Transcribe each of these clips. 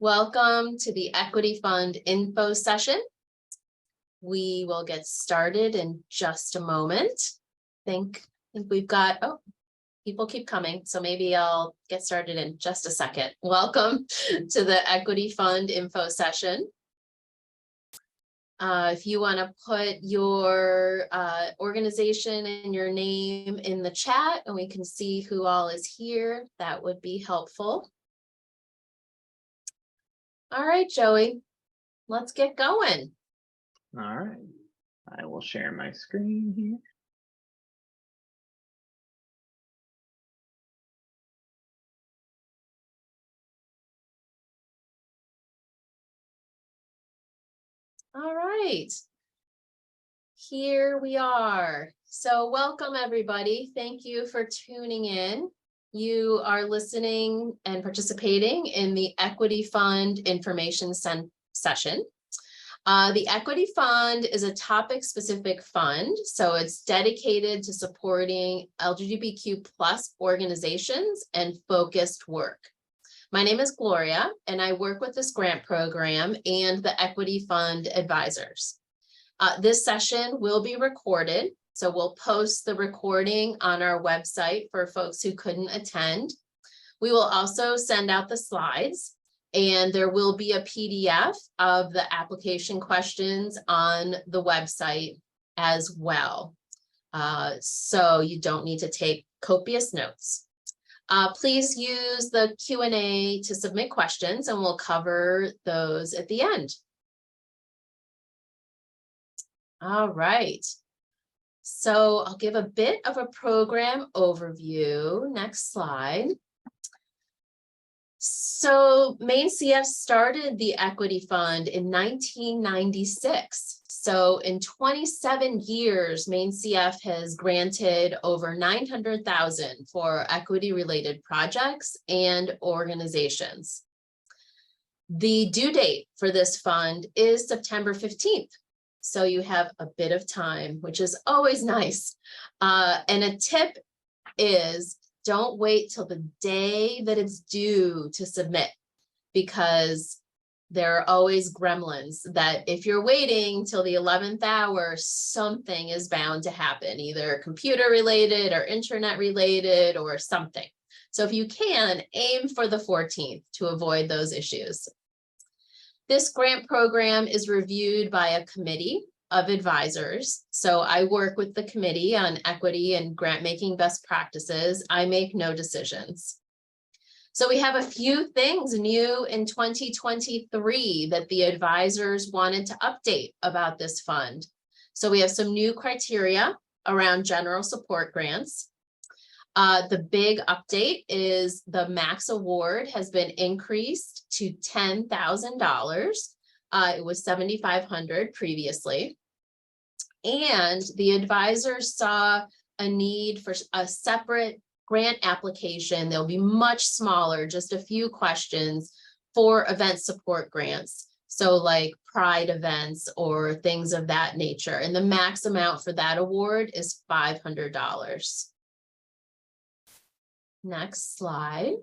Welcome to the Equity Fund info session. We will get started in just a moment. I think we've got, people keep coming, so maybe I'll get started in just a second. Welcome to the Equity Fund info session. If you want to put your organization and your name in the chat and we can see who all is here, that would be helpful. All right, Joey, let's get going. All right, I will share my screen here. All right, here we are. So welcome everybody. Thank you for tuning in. You are listening and participating in the Equity Fund information session. The Equity Fund is a topic-specific fund, so it's dedicated to supporting LGBTQ+ organizations and focused work. My name is Gloria, and I work with this grant program and the Equity Fund advisors. This session will be recorded, so we'll post the recording on our website for folks who couldn't attend. We will also send out the slides, and there will be a PDF of the application questions on the website as well. So you don't need to take copious notes. Please use the Q&A to submit questions, and we'll cover those at the end. All right. So I'll give a bit of a program overview. Next slide. So Maine CF started the Equity Fund in 1996. So in 27 years, Maine CF has granted over $900,000 for equity-related projects and organizations. The due date for this fund is September 15th. So you have a bit of time, which is always nice. And a tip is don't wait till the day that it's due to submit, because there are always gremlins that if you're waiting till the 11th hour, something is bound to happen, either computer related or internet related or something. So if you can, aim for the 14th to avoid those issues. This grant program is reviewed by a committee of advisors. So I work with the committee on equity and grant making best practices. I make no decisions. So we have a few things new in 2023 that the advisors wanted to update about this fund. So we have some new criteria around general support grants. The big update is the max award has been increased to $10,000. It was $7,500 previously. And the advisors saw a need for a separate grant application. They'll be much smaller, just a few questions for event support grants. So like pride events or things of that nature. And the max amount for that award is $500. Next slide.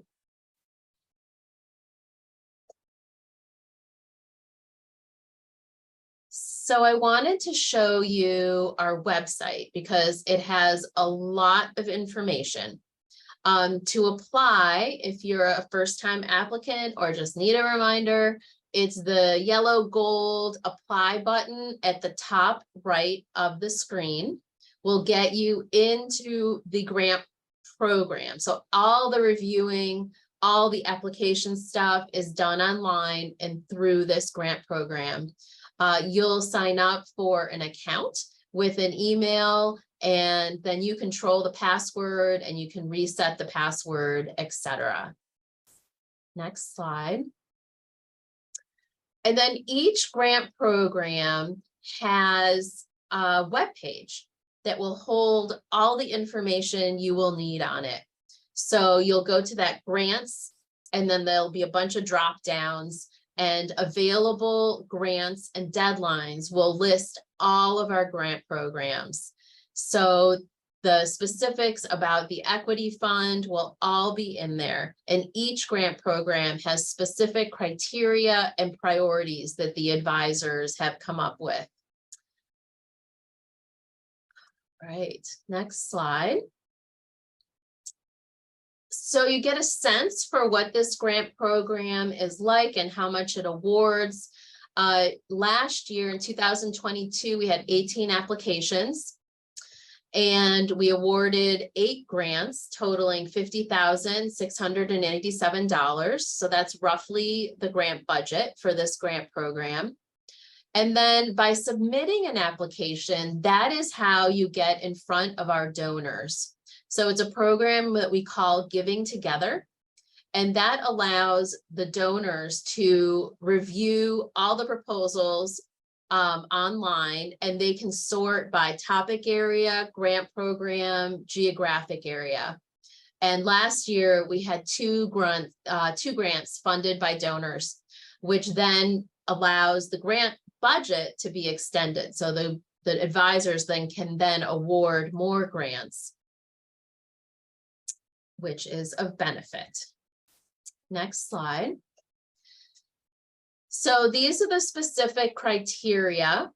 So I wanted to show you our website because it has a lot of information. To apply, if you're a first-time applicant or just need a reminder, it's the yellow gold apply button at the top right of the screen. Will get you into the grant program. So all the reviewing, all the application stuff is done online and through this grant program. You'll sign up for an account with an email, and then you control the password and you can reset the password, etc. Next slide. And then each grant program has a web page that will hold all the information you will need on it. So you'll go to that grants, and then there'll be a bunch of drop downs, and available grants and deadlines will list all of our grant programs. So The specifics about the equity fund will all be in there, and each grant program has specific criteria and priorities that the advisors have come up with. All right, next slide. So you get a sense for what this grant program is like and how much it awards. Last year in 2022, we had 18 applications. And we awarded 8 grants totaling $50,687. So that's roughly the grant budget for this grant program. And then by submitting an application, that is how you get in front of our donors. So it's a program that we call Giving Together. And that allows the donors to review all the proposals online, and they can sort by topic area, grant program, geographic area. And last year we had two grants funded by donors, which then allows the grant budget to be extended. So the advisors then can award more grants, which is of benefit. Next slide. So these are the specific criteria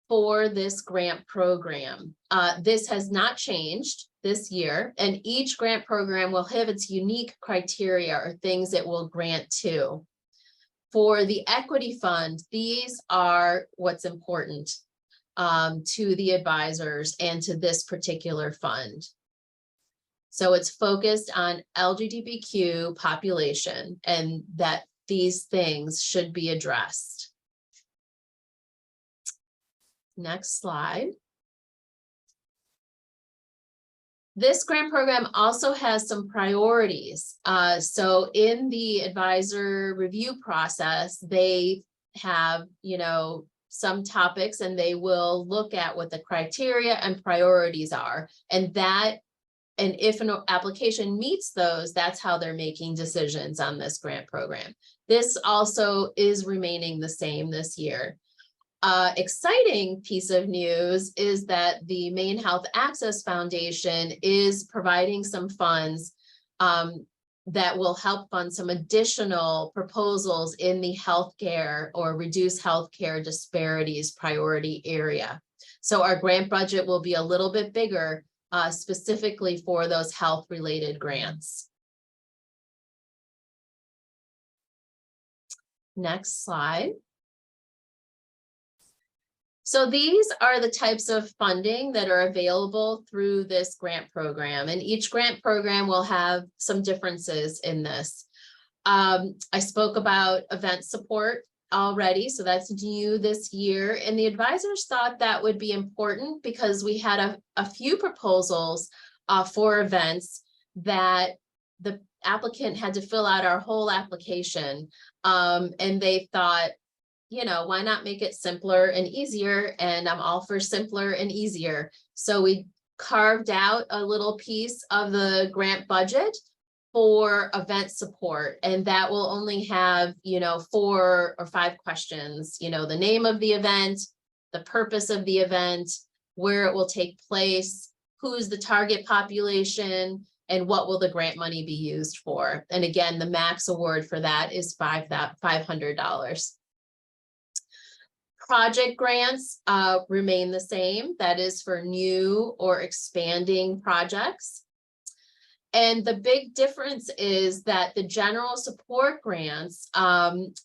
for this grant program. This has not changed this year, and each grant program will have its unique criteria or things it will grant to. For the equity fund, these are what's important to the advisors and to this particular fund. So it's focused on LGBTQ population, and that these things should be addressed. Next slide. This grant program also has some priorities. So in the advisor review process, they have, some topics, and they will look at what the criteria and priorities are. And if an application meets those, that's how they're making decisions on this grant program. This also is remaining the same this year. Exciting piece of news is that the Maine Health Access Foundation is providing some funds that will help fund some additional proposals in the healthcare or reduce healthcare disparities priority area. So our grant budget will be a little bit bigger, specifically for those health-related grants. Next slide. So these are the types of funding that are available through this grant program, and each grant program will have some differences in this. I spoke about event support already, so that's new this year, and the advisors thought that would be important because we had a few proposals for events that the applicant had to fill out our whole application, and they thought, why not make it simpler and easier? And I'm all for simpler and easier. So we carved out a little piece of the grant budget for event support, and that will only have 4 or 5 questions. The name of the event, the purpose of the event, where it will take place, who's the target population, and what will the grant money be used for. And again, the max award for that is $500. Project grants remain the same. That is for new or expanding projects. And the big difference is that the general support grants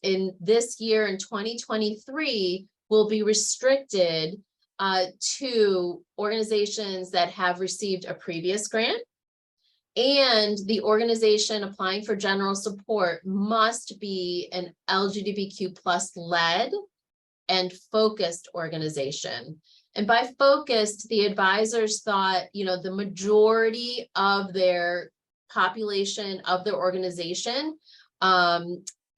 in this year in 2023 will be restricted to organizations that have received a previous grant. And the organization applying for general support must be an LGBTQ+ led and focused organization. And by focused, the advisors thought, the majority of their population of their organization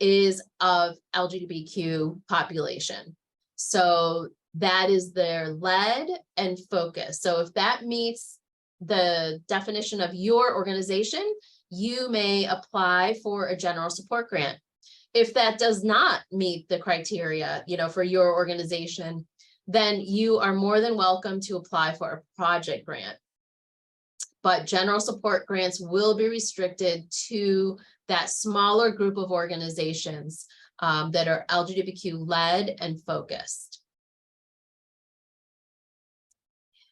is of LGBTQ population. So that is their led and focus. So if that meets the definition of your organization, you may apply for a general support grant. If that does not meet the criteria, for your organization, then you are more than welcome to apply for a project grant. but general support grants will be restricted to that smaller group of organizations that are LGBTQ led and focused.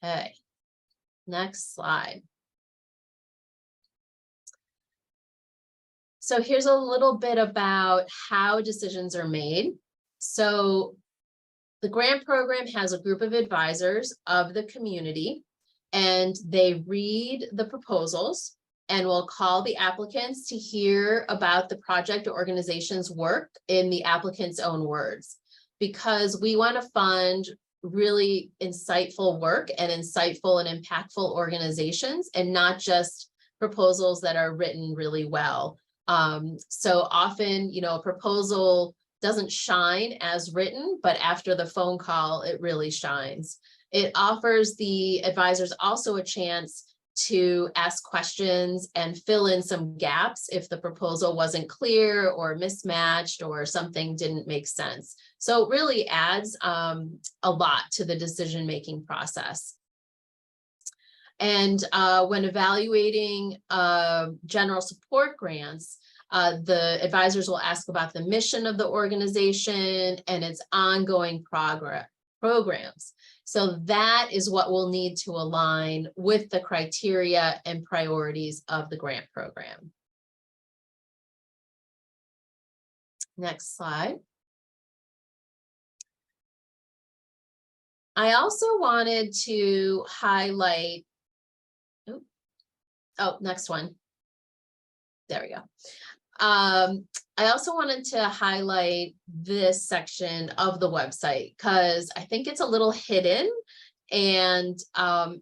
Okay, next slide. So here's a little bit about how decisions are made. So the grant program has a group of advisors of the community, and they read the proposals and will call the applicants to hear about the project or organization's work in the applicant's own words, because we want to fund really insightful work and insightful and impactful organizations, and not just proposals that are written really well. So often, you know, a proposal doesn't shine as written, but after the phone call, it really shines. It offers the advisors also a chance to ask questions and fill in some gaps if the proposal wasn't clear or mismatched or something didn't make sense. So it really adds a lot to the decision-making process. And when evaluating general support grants, the advisors will ask about the mission of the organization and its ongoing programs. So that is what we'll need to align with the criteria and priorities of the grant program. Next slide. I also wanted to highlight, next one. There we go. I also wanted to highlight this section of the website because I think it's a little hidden, and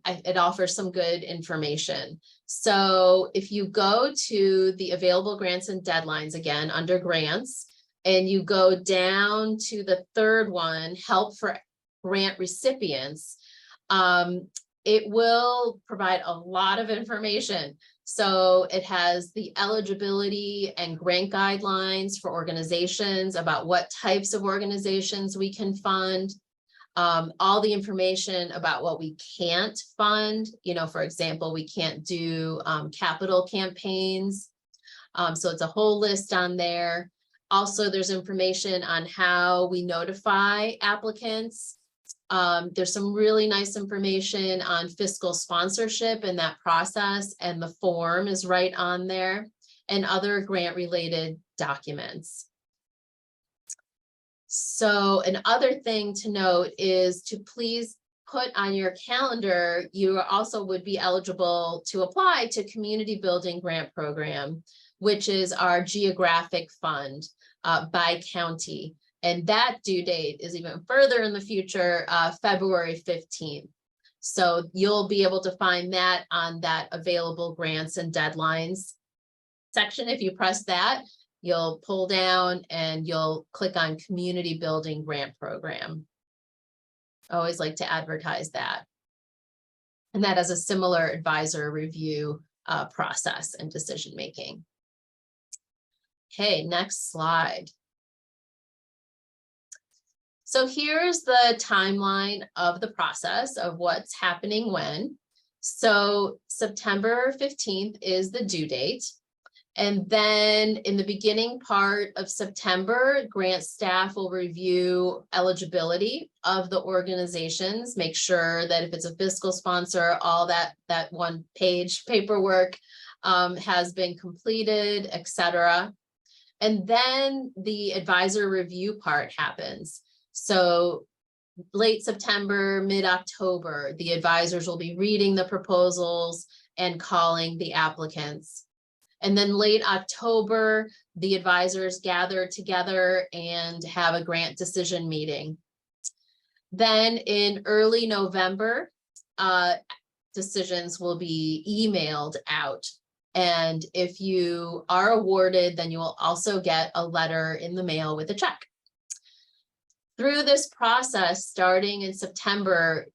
it offers some good information. So if you go to the available grants and deadlines, again, under grants, and you go down to the third one, help for grant recipients, it will provide a lot of information. So it has the eligibility and grant guidelines for organizations about what types of organizations we can fund, all the information about what we can't fund. You know, for example, we can't do capital campaigns. So it's a whole list on there. Also, there's information on how we notify applicants. There's some really nice information on fiscal sponsorship and that process, and the form is right on there, and other grant related documents. So another thing to note is to please put on your calendar, you also would be eligible to apply to Community Building Grant Program, which is our geographic fund by county. And that due date is even further in the future, February 15th. So you'll be able to find that on that available grants and deadlines section. If you press that, you'll pull down and you'll click on Community Building Grant Program. I always like to advertise that. And that has a similar advisor review process and decision making. Okay, next slide. So here's the timeline of the process of what's happening when. So September 15th is the due date. And then in the beginning part of September, grant staff will review eligibility of the organizations, make sure that if it's a fiscal sponsor, all that one page paperwork has been completed, etc. And then the advisor review part happens. So late September, mid-October, the advisors will be reading the proposals and calling the applicants. And then late October, the advisors gather together and have a grant decision meeting. Then in early November, decisions will be emailed out. And if you are awarded, then you will also get a letter in the mail with a check. Through this process, starting in September,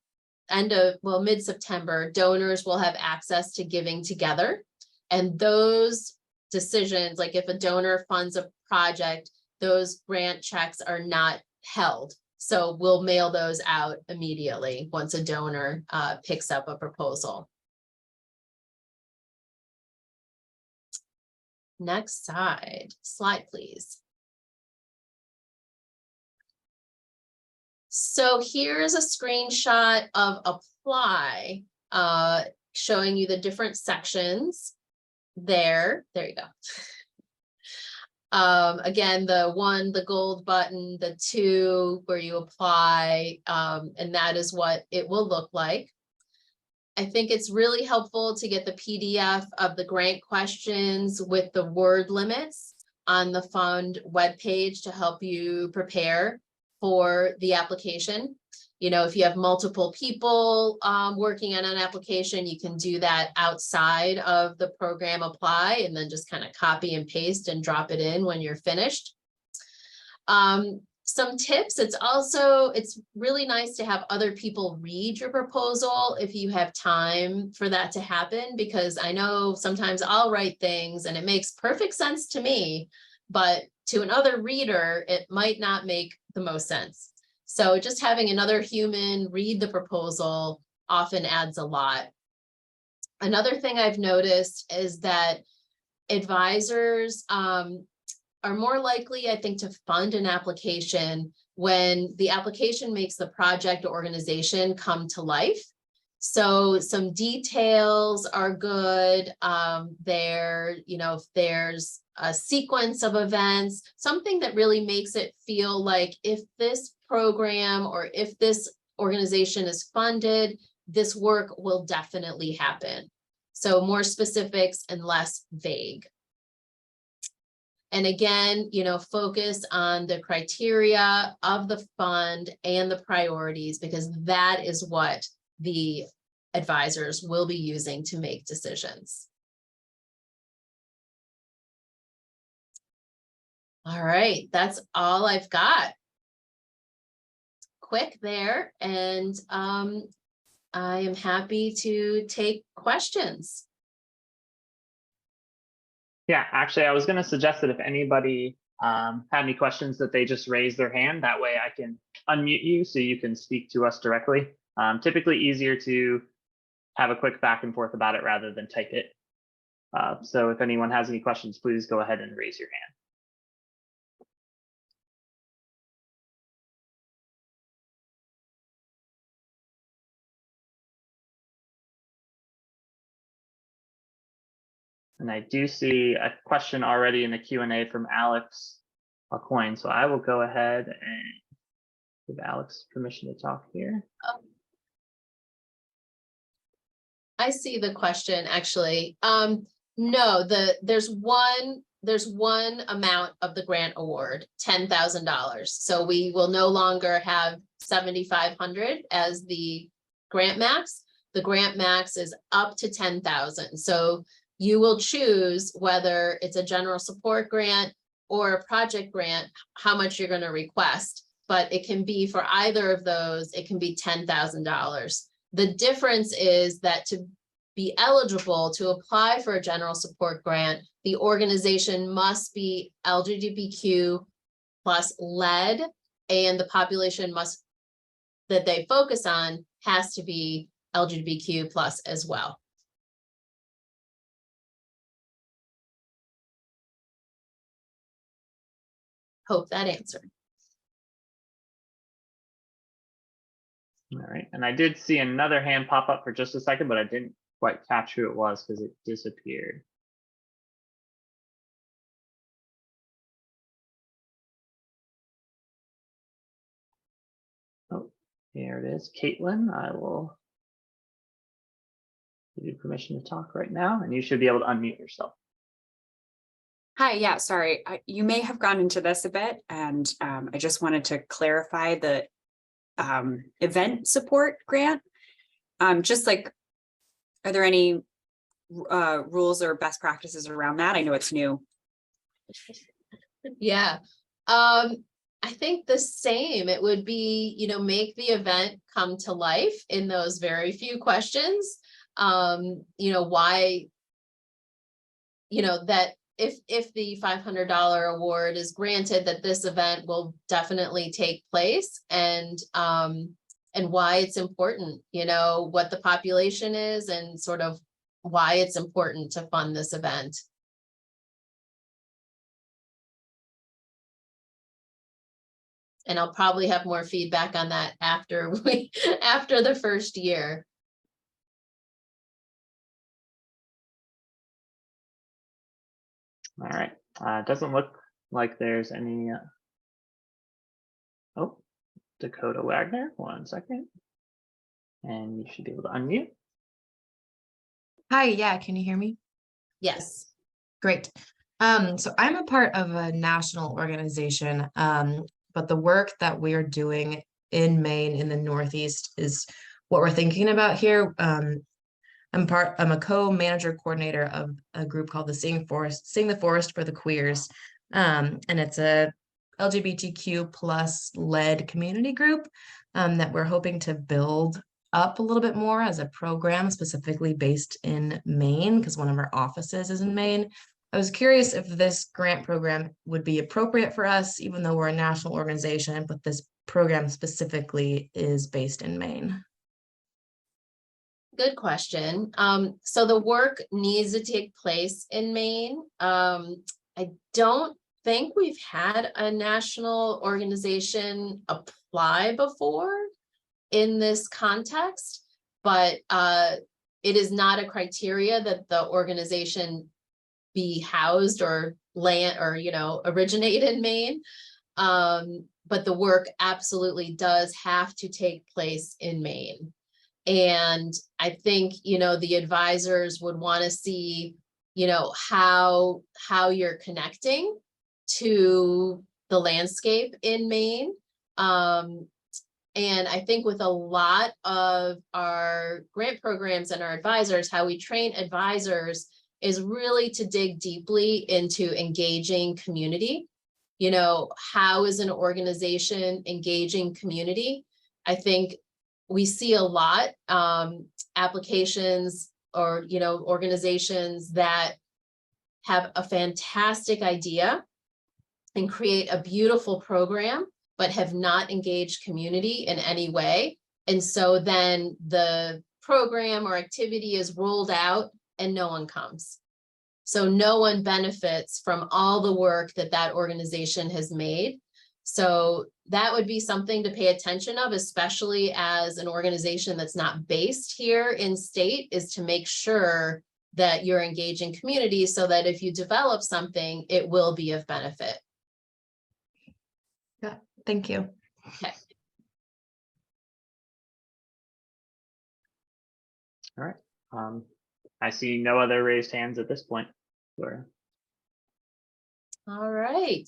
mid-September, donors will have access to Giving Together. And those decisions, like if a donor funds a project, those grant checks are not held. So we'll mail those out immediately once a donor picks up a proposal. Next slide, please. So here's a screenshot of Apply, showing you the different sections there. There you go. Again, the gold button, the 2 where you apply, and that is what it will look like. I think it's really helpful to get the PDF of the grant questions with the word limits on the fund webpage to help you prepare for the application. You know, if you have multiple people working on an application, you can do that outside of the program Apply and then just kind of copy and paste and drop it in when you're finished. Some tips, it's really nice to have other people read your proposal if you have time for that to happen, because I know sometimes I'll write things and it makes perfect sense to me, but to another reader, it might not make the most sense. So just having another human read the proposal often adds a lot. Another thing I've noticed is that advisors are more likely, I think, to fund an application when the application makes the project or organization come to life. So some details are good there, you know, if there's a sequence of events, something that really makes it feel like if this program or if this organization is funded, this work will definitely happen. So more specifics and less vague. And again, you know, focus on the criteria of the fund and the priorities, because that is what the advisors will be using to make decisions. All right, that's all I've got. Quick there, and I am happy to take questions. Yeah, actually, I was going to suggest that if anybody had any questions, that they just raise their hand. That way I can unmute you so you can speak to us directly. Typically easier to have a quick back and forth about it rather than type it. So if anyone has any questions, please go ahead and raise your hand. And I do see a question already in the Q&A from Alex Coyne. So I will go ahead and give Alex permission to talk here. I see the question actually. No, there's one amount of the grant award, $10,000. So we will no longer have 7,500 as the grant max. The grant max is up to 10,000. So you will choose whether it's a general support grant or a project grant, how much you're going to request, but it can be for either of those, it can be $10,000. The difference is that to be eligible to apply for a general support grant, the organization must be LGBTQ plus led, and the population that they focus on has to be LGBTQ plus as well. Hope that answered. All right, and I did see another hand pop up for just a second, but I didn't quite catch who it was because it disappeared. Oh, here it is. Caitlin, I will give you permission to talk right now, and you should be able to unmute yourself. Hi, yeah, sorry. You may have gone into this a bit, and I just wanted to clarify the event support grant. Just like, are there any rules or best practices around that? I know it's new. Yeah, I think the same. It would be, you know, make the event come to life in those very few questions. You know, why, you know, that if the $500 award is granted, that this event will definitely take place, and why it's important, you know, what the population is and sort of why it's important to fund this event. And I'll probably have more feedback on that after after the first year. All right. Doesn't look like there's any. Oh, Dakota Wagner, 1 second. And you should be able to unmute. Hi, yeah, can you hear me? Yes. Great. So I'm a part of a national organization, but the work that we are doing in Maine in the Northeast is what we're thinking about here. I'm a co-manager coordinator of a group called the Sing the Forest for the Queers. And it's a LGBTQ plus led community group that we're hoping to build up a little bit more as a program specifically based in Maine, because one of our offices is in Maine. I was curious if this grant program would be appropriate for us, even though we're a national organization, but this program specifically is based in Maine. Good question. So the work needs to take place in Maine. I don't think we've had a national organization apply before in this context, but it is not a criteria that the organization be housed or land or, originate in Maine. But the work absolutely does have to take place in Maine. And I think, the advisors would want to see, how you're connecting to the landscape in Maine. And I think with a lot of our grant programs and our advisors, how we train advisors is really to dig deeply into engaging community. How is an organization engaging community? I think we see a lot applications or, organizations that have a fantastic idea and create a beautiful program, but have not engaged community in any way. And so then the program or activity is rolled out and no one comes. So no one benefits from all the work that that organization has made. So that would be something to pay attention of, especially as an organization that's not based here in state, is to make sure that you're engaging community so that if you develop something, it will be of benefit. Yeah, thank you. Okay. All right. I see no other raised hands at this point. All right.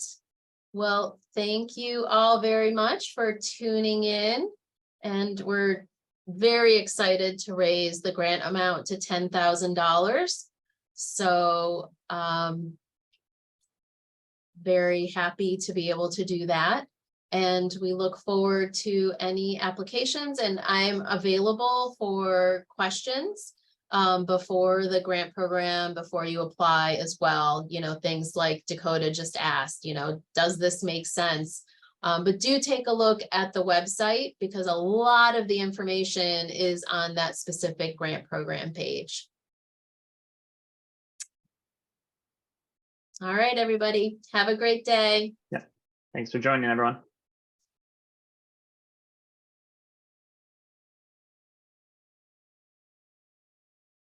Well, thank you all very much for tuning in. And we're very excited to raise the grant amount to $10,000. So very happy to be able to do that. And we look forward to any applications, and I'm available for questions before the grant program, before you apply as well. Things like Dakota just asked, does this make sense? But do take a look at the website, because a lot of the information is on that specific grant program page. All right, everybody, have a great day. Yeah. Thanks for joining, everyone.